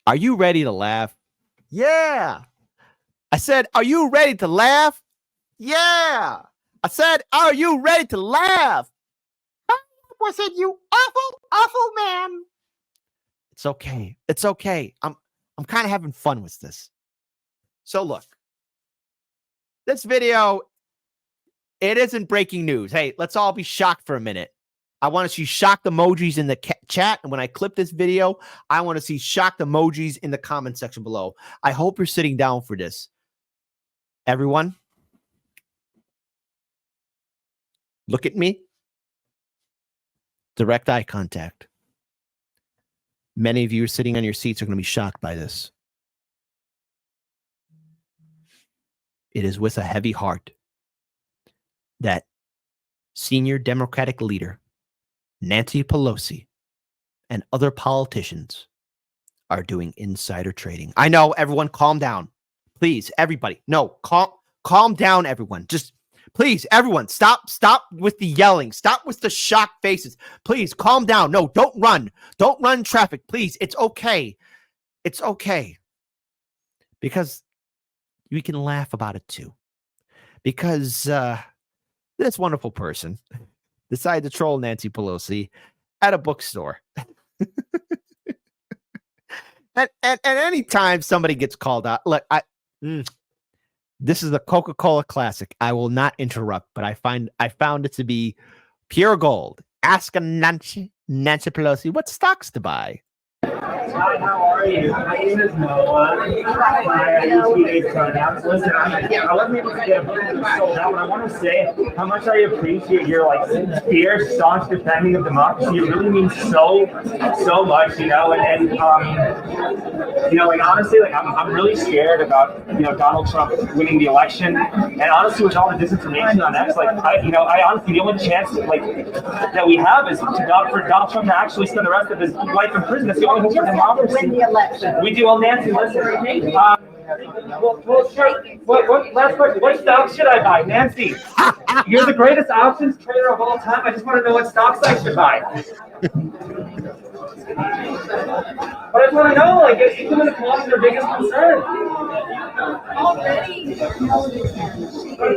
Are you ready to laugh? Yeah. I said, are you ready to laugh? Yeah. I said, are you ready to laugh? I said, you awful man. It's okay. It's okay. I'm kind of having fun with this. So look, this video, it isn't breaking news. Hey, let's all be shocked for a minute. I want to see shocked emojis in the chat. And when I clip this video, I want to see shocked emojis in the comment section below. I hope you're sitting down for this. Everyone, look at me. Direct eye contact. Many of you sitting on your seats are going to be shocked by this. It is with a heavy heart that senior Democratic leader Nancy Pelosi and other politicians are doing insider trading. I know, everyone, calm down. Please, everybody. No, calm down, everyone. Just please, everyone, stop with the yelling. Stop with the shocked faces. Please, calm down. No, don't run. Don't run traffic. Please, it's okay. It's okay. Because we can laugh about it too. Because this wonderful person decided to troll Nancy Pelosi at a bookstore. and any time somebody gets called out, look, this is the Coca-Cola classic. I will not interrupt, but I found it to be pure gold. Ask Nancy Pelosi what stocks to buy. Hi, how are you? My name is Noah. I use teenage pronouns. Listen, I wasn't able to get a book sold out, but I want to say how much I appreciate your fierce, staunch defending of democracy. It really means so much, and honestly, I'm really scared about Donald Trump winning the election, and honestly, with all the disinformation on X, I honestly, the only chance that we have is for Donald Trump to actually spend the rest of his life in prison. That's the only hope for democracy. Win the election. We do. Well, Nancy, listen. Last question. What stocks should I buy? Nancy, you're the greatest options trader of all time. I just want to know what stocks I should buy. But I just want to know, income inequality is their biggest concern. But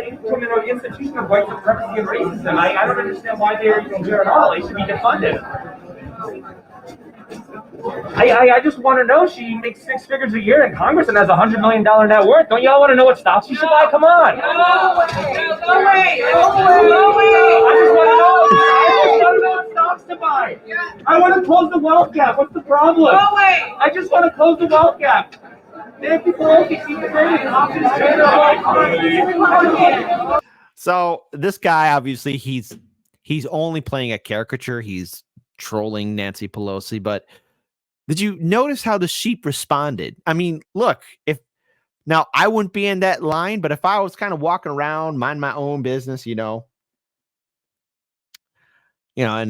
income in an institution of white supremacy and racism. I don't understand why they're even here at all. They should be defunded. I just want to know, she makes 6 figures a year in Congress and has $100 million net worth. Don't y'all want to know what stocks she should buy? Come on. No way. I just want to know what stocks to buy. I want to close the wealth gap. What's the problem? No way. I just want to close the wealth gap. Nancy Pelosi, she's the greatest options trader. So this guy, obviously, he's only playing a caricature. He's trolling Nancy Pelosi, but did you notice how the sheep responded? I mean, look, now I wouldn't be in that line, but if I was kind of walking around, mind my own business, and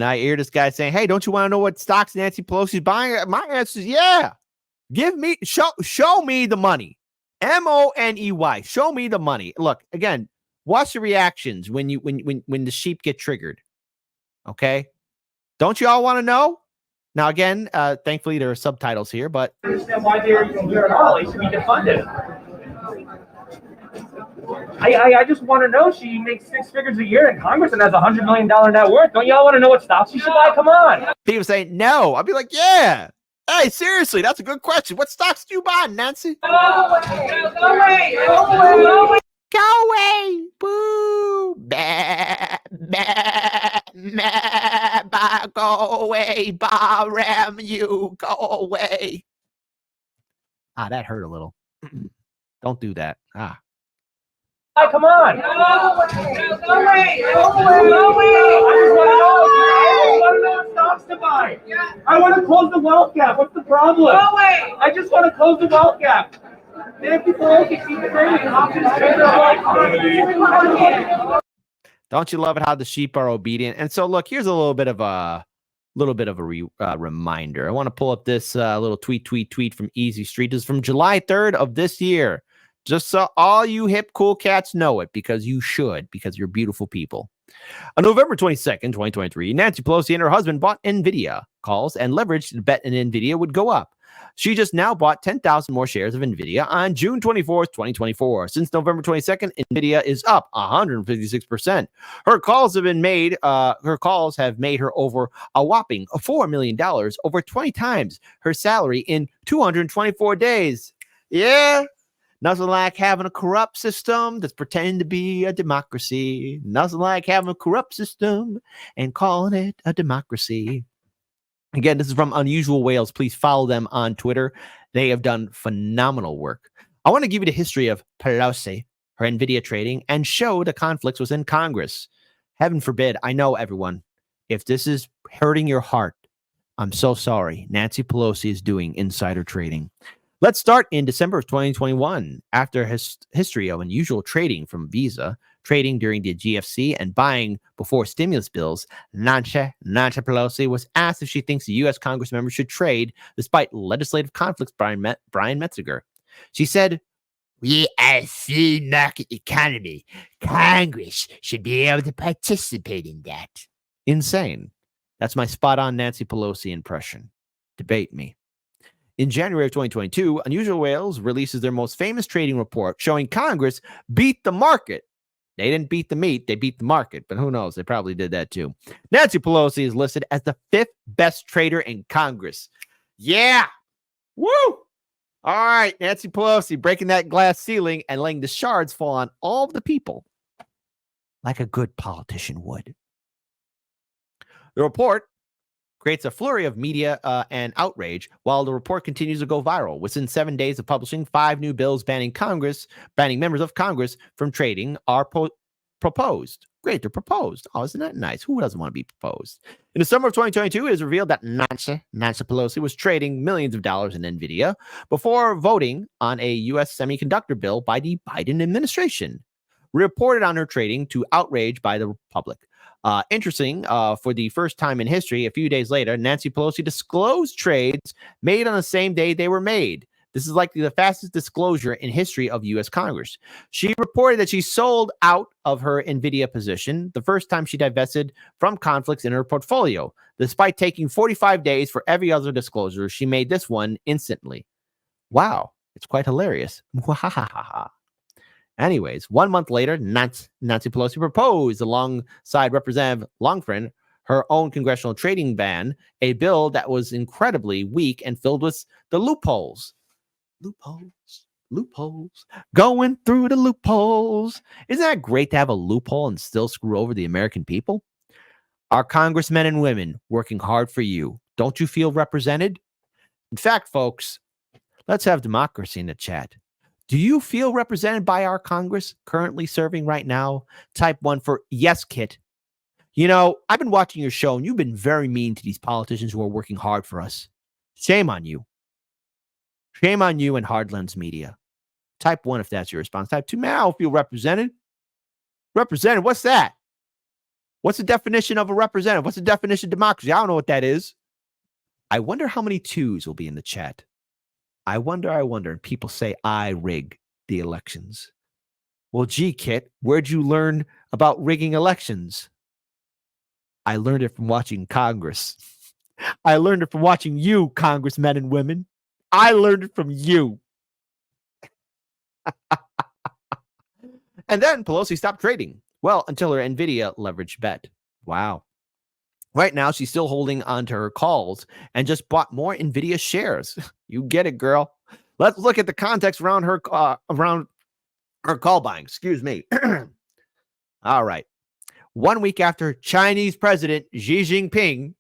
I hear this guy saying, "Hey, don't you want to know what stocks Nancy Pelosi's buying?" My answer is, yeah. Show me the money. MONEY. Show me the money. Look, again, watch the reactions when the sheep get triggered. Okay? Don't you all want to know? Now, again, thankfully there are subtitles here, but I understand why they're even here at all. They should be defunded. I just want to know, she makes 6 figures a year in Congress and has $100 million net worth. Don't y'all want to know what stocks she should buy? Come on. People say no. I'll be like, yeah. Hey, seriously, that's a good question. What stocks do you buy, Nancy? Go away. Go away. Boo. Bah, bah, bah, bah, go away. Bah, you go away. That hurt a little. Don't do that. Come on. Go away. I just want to know what stocks to buy. I want to close the wealth gap. What's the problem? Go away. I just want to close the wealth gap. Nancy Pelosi, she's the greatest options trader. Don't you love it how the sheep are obedient? And so, look, here's a little bit of a reminder. I want to pull up this little tweet from Easy Street. This is from July 3rd of this year. Just so all you hip cool cats know it, because you should, because you're beautiful people. On November 22nd, 2023, Nancy Pelosi and her husband bought NVIDIA calls and leveraged to bet an NVIDIA would go up. She just now bought 10,000 more shares of NVIDIA on June 24th, 2024. Since November 22nd, NVIDIA is up 156%. Her calls have made her over a whopping $4 million, over 20 times her salary in 224 days. Yeah. Nothing like having a corrupt system that's pretending to be a democracy. Nothing like having a corrupt system and calling it a democracy. Again, this is from Unusual Whales. Please follow them on Twitter. They have done phenomenal work. I want to give you the history of Pelosi, her NVIDIA trading, and show the conflicts within Congress. Heaven forbid, I know everyone, if this is hurting your heart, I'm so sorry. Nancy Pelosi is doing insider trading. Let's start in December of 2021. After history of unusual trading from Visa, trading during the GFC, and buying before stimulus bills, Nancy Pelosi was asked if she thinks the U.S. Congress members should trade despite legislative conflicts. Brian Metziger. She said, "We are a free market economy. Congress should be able to participate in that." Insane. That's my spot-on Nancy Pelosi impression. Debate me. In January of 2022, Unusual Whales releases their most famous trading report showing Congress beat the market. They didn't beat the meat, they beat the market, but who knows? They probably did that too. Nancy Pelosi is listed as the 5th best trader in Congress. Yeah. Woo. All right, Nancy Pelosi breaking that glass ceiling and letting the shards fall on all of the people like a good politician would. The report creates a flurry of media and outrage while the report continues to go viral. Within 7 days of publishing, 5 new bills banning members of Congress from trading are proposed. Great, they're proposed. Oh, isn't that nice? Who doesn't want to be proposed? In the summer of 2022, it is revealed that Nancy Pelosi was trading millions of dollars in NVIDIA before voting on a U.S. semiconductor bill by the Biden administration. Reported on her trading to outrage by the public. Interesting, for the first time in history, a few days later, Nancy Pelosi disclosed trades made on the same day they were made. This is likely the fastest disclosure in history of U.S. Congress. She reported that she sold out of her NVIDIA position, the first time she divested from conflicts in her portfolio. Despite taking 45 days for every other disclosure, she made this one instantly. Wow, it's quite hilarious. Anyways, 1 month later, Nancy Pelosi proposed alongside Representative Longfriend her own congressional trading ban, a bill that was incredibly weak and filled with the loopholes. Loopholes, going through the loopholes. Isn't that great to have a loophole and still screw over the American people? Our congressmen and women working hard for you. Don't you feel represented? In fact, folks, let's have democracy in the chat. Do you feel represented by our Congress currently serving right now? Type 1 for yes, Kit. You know, I've been watching your show and you've been very mean to these politicians who are working hard for us. Shame on you. Shame on you and Hardlands Media. Type 1 if that's your response. Type 2, man, I don't feel represented. Represented, what's that? What's the definition of a representative? What's the definition of democracy? I don't know what that is. I wonder how many 2s will be in the chat. I wonder. And people say I rig the elections. Well, gee, Kit, where'd you learn about rigging elections? I learned it from watching Congress. I learned it from watching you, congressmen and women. I learned it from you. And then Pelosi stopped trading. Well, until her NVIDIA leverage bet. Wow. Right now, she's still holding on to her calls and just bought more NVIDIA shares. You get it, girl. Let's look at the context around her call buying. Excuse me. All right. 1 week after Chinese President Xi Jinping,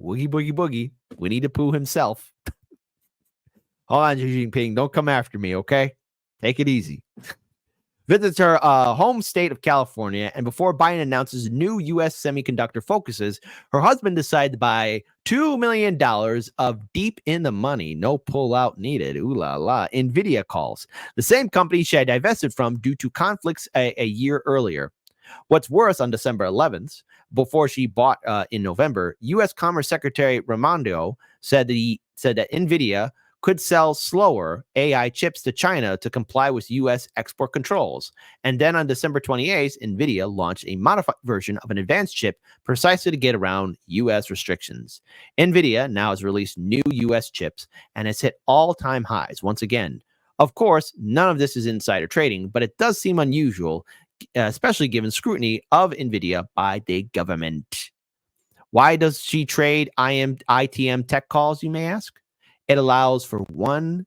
Woogie Boogie Boogie, Winnie the Pooh himself. Hold on, Xi Jinping. Don't come after me, okay? Take it easy. Visits her home state of California, and before Biden announces new U.S. semiconductor focuses, her husband decided to buy $2 million of deep in the money, no pullout needed, ooh la la, NVIDIA calls, the same company she had divested from due to conflicts a year earlier. What's worse, on December 11th, before she bought in November, U.S. Commerce Secretary Raimondo said that NVIDIA, could sell slower AI chips to China to comply with U.S. export controls. And then on December 28th, NVIDIA launched a modified version of an advanced chip precisely to get around U.S. restrictions. NVIDIA now has released new U.S. chips and has hit all-time highs once again. Of course, none of this is insider trading, but it does seem unusual, especially given scrutiny of NVIDIA by the government. Why does she trade ITM tech calls, you may ask? It allows for one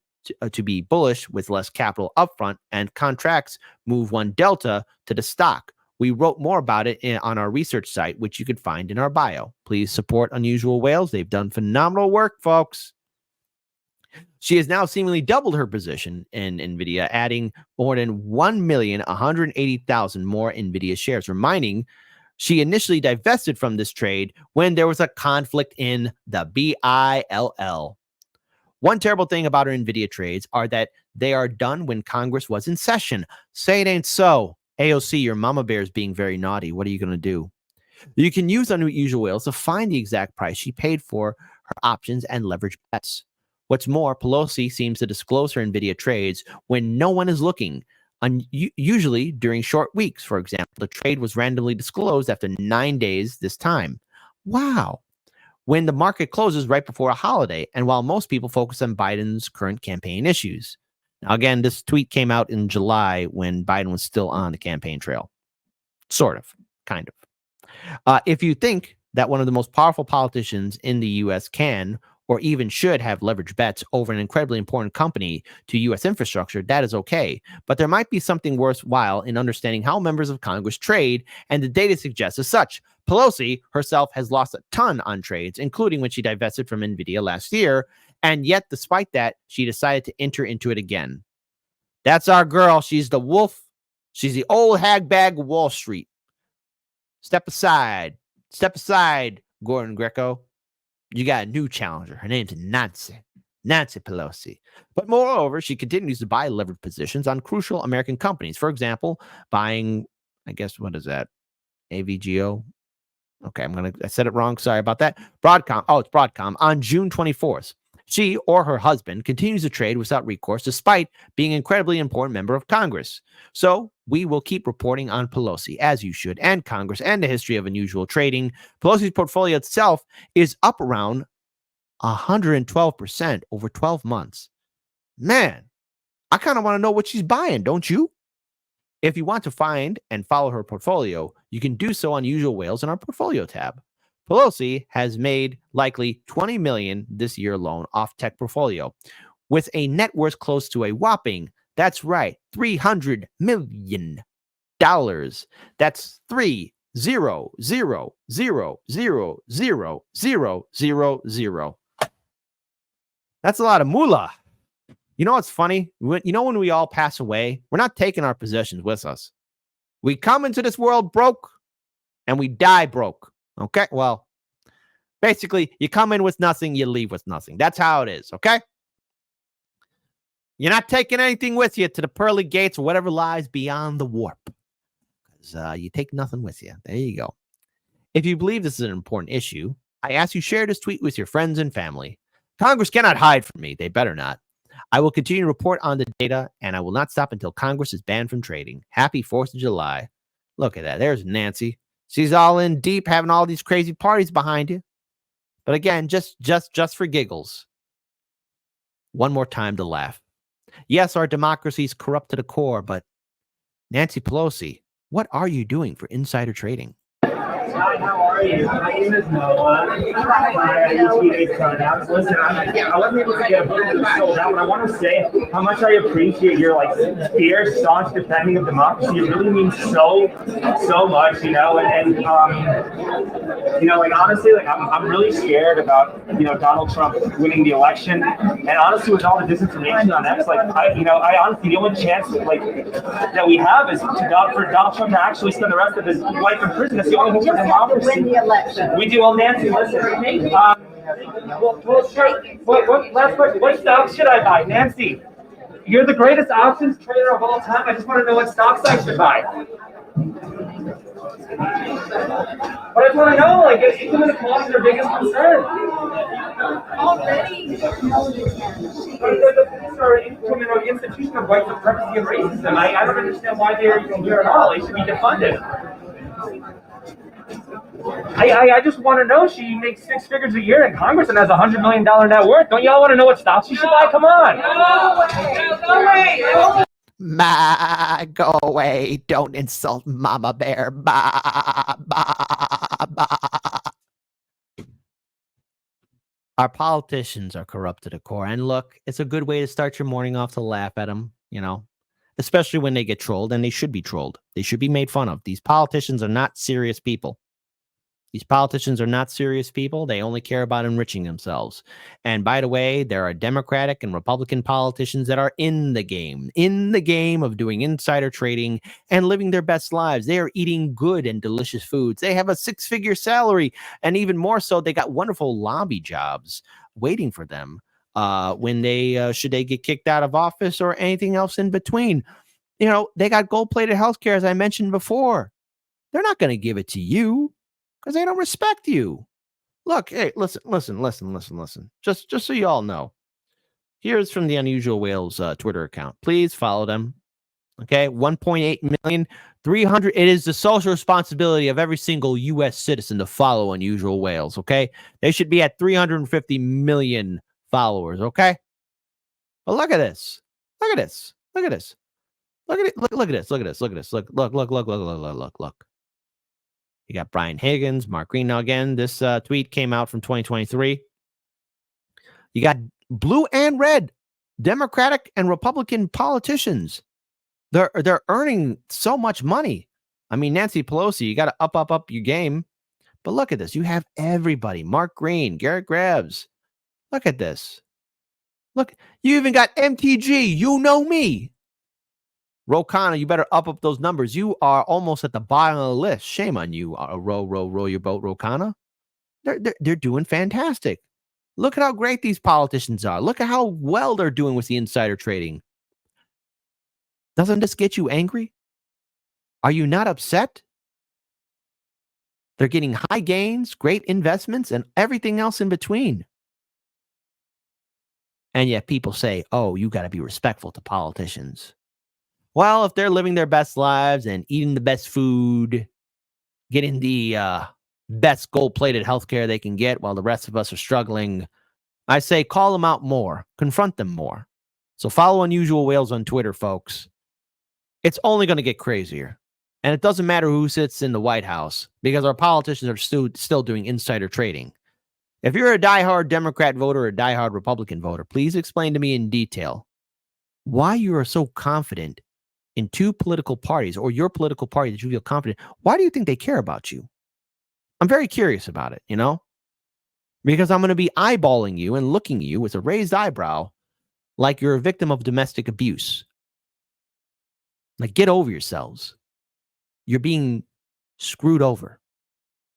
to be bullish with less capital upfront, and contracts move one delta to the stock. We wrote more about it on our research site, which you could find in our bio. Please support Unusual Whales. They've done phenomenal work, folks. She has now seemingly doubled her position in NVIDIA, adding more than 1,180,000 more NVIDIA shares, reminding she initially divested from this trade when there was a conflict in the BILL. One terrible thing about her NVIDIA trades are that they are done when Congress was in session. Say it ain't so. AOC, your mama bear is being very naughty. What are you going to do? You can use Unusual Whales to find the exact price she paid for her options and leverage bets. What's more, Pelosi seems to disclose her NVIDIA trades when no one is looking. Usually during short weeks, for example, the trade was randomly disclosed after 9 days this time. Wow. When the market closes right before a holiday, and while most people focus on Biden's current campaign issues. Now, again, this tweet came out in July when Biden was still on the campaign trail. Sort of, kind of. If you think that one of the most powerful politicians in the U.S. can or even should have leveraged bets over an incredibly important company to U.S. infrastructure, that is okay. But there might be something worthwhile in understanding how members of Congress trade, and the data suggests as such. Pelosi herself has lost a ton on trades, including when she divested from NVIDIA last year, and yet despite that, she decided to enter into it again. That's our girl. She's the wolf. She's the old hag bag of Wall Street. Step aside, Gordon Greco. You got a new challenger. Her name's Nancy Pelosi. But moreover, she continues to buy levered positions on crucial American companies. For example, buying, I guess, what is that? AVGO? Okay, I said it wrong. Sorry about that. Broadcom. Oh, it's Broadcom on June 24th. She or her husband continues to trade without recourse despite being an incredibly important member of Congress. So we will keep reporting on Pelosi, as you should, and Congress, and the history of unusual trading. Pelosi's portfolio itself is up around 112% over 12 months. Man, I kind of want to know what she's buying, don't you? If you want to find and follow her portfolio, you can do so on Unusual Whales in our portfolio tab. Pelosi has made likely $20 million this year alone off tech portfolio, with a net worth close to a whopping, that's right, $300 million. That's 3,000,000,000. That's a lot of moolah. You know what's funny? When we all pass away, we're not taking our possessions with us. We come into this world broke, and we die broke. Okay, well, basically, you come in with nothing, you leave with nothing. That's how it is, okay? You're not taking anything with you to the pearly gates or whatever lies beyond the warp. Because you take nothing with you. There you go. If you believe this is an important issue, I ask you share this tweet with your friends and family. Congress cannot hide from me. They better not. I will continue to report on the data, and I will not stop until Congress is banned from trading. Happy 4th of July. Look at that. There's Nancy. She's all in deep, having all these crazy parties behind you. But again, just for giggles. One more time to laugh. Yes, our democracy is corrupt to the core, but Nancy Pelosi, what are you doing for insider trading? Hi, how are you? My name is Noah. I Listen, I wasn't able to get a book that was sold out, but I want to say how much I appreciate your fierce, staunch defending of democracy. It really means so much, and honestly, I'm really scared about Donald Trump winning the election, and honestly, with all the disinformation on X, I honestly, the only chance that we have is for Donald Trump to actually spend the rest of his life in prison. That's the only hope for democracy. Win the election. We do. Well, Nancy, listen. What stocks should I buy? Nancy, you're the greatest options trader of all time. I just want to know what stocks I should buy. But I just want to know, economic inequality is their biggest concern. Already? The police are implementing an institution of white supremacy and racism. I don't understand why they're even here at all. They should be defunded. I just want to know. She makes six figures a year in Congress and has $100 million net worth. Don't y'all want to know what stocks she should buy? Come on. No way. Ma, go away. Don't insult Mama Bear. Bah, bah, bah. Our politicians are corrupt to the core. And look, it's a good way to start your morning off to laugh at them, you know, especially when they get trolled, and they should be trolled. They should be made fun of. These politicians are not serious people. These politicians are not serious people. They only care about enriching themselves. And by the way, there are Democratic and Republican politicians that are in the game of doing insider trading and living their best lives. They are eating good and delicious foods. They have a six-figure salary. And even more so, they got wonderful lobby jobs waiting for them when they should they get kicked out of office or anything else in between. You know, they got gold-plated healthcare, as I mentioned before. They're not going to give it to you, because they don't respect you. Look, hey, listen. Just so you all know, here's from the Unusual Whales Twitter account. Please follow them. Okay, 1.8 million, 300. It is the social responsibility of every single U.S. citizen to follow Unusual Whales. Okay, they should be at 350 million followers. Okay, but look at this. Look at this. Look at this. Look at it. Look at this. Look at this. Look at this. Look. You got Brian Higgins, Mark Green. Now, again, this tweet came out from 2023. You got blue and red Democratic and Republican politicians. They're earning so much money. I mean, Nancy Pelosi, you got to up your game. But look at this. You have everybody. Mark Green, Garrett Graves. Look at this. Look, you even got MTG. You know me. Rokana, you better up those numbers. You are almost at the bottom of the list. Shame on you, row your boat, Rokana. They're doing fantastic. Look at how great these politicians are. Look at how well they're doing with the insider trading. Doesn't this get you angry? Are you not upset? They're getting high gains, great investments, and everything else in between. And yet people say, oh, you got to be respectful to politicians. Well, if they're living their best lives and eating the best food, getting the best gold-plated healthcare they can get while the rest of us are struggling, I say call them out more, confront them more. So follow Unusual Whales on Twitter, folks. It's only going to get crazier. And it doesn't matter who sits in the White House, because our politicians are still doing insider trading. If you're a diehard Democrat voter or a diehard Republican voter, please explain to me in detail why you are so confident in two political parties, or your political party that you feel confident. Why do you think they care about you? I'm very curious about it, you know, because I'm going to be eyeballing you and looking at you with a raised eyebrow like you're a victim of domestic abuse. Like, get over yourselves. You're being screwed over.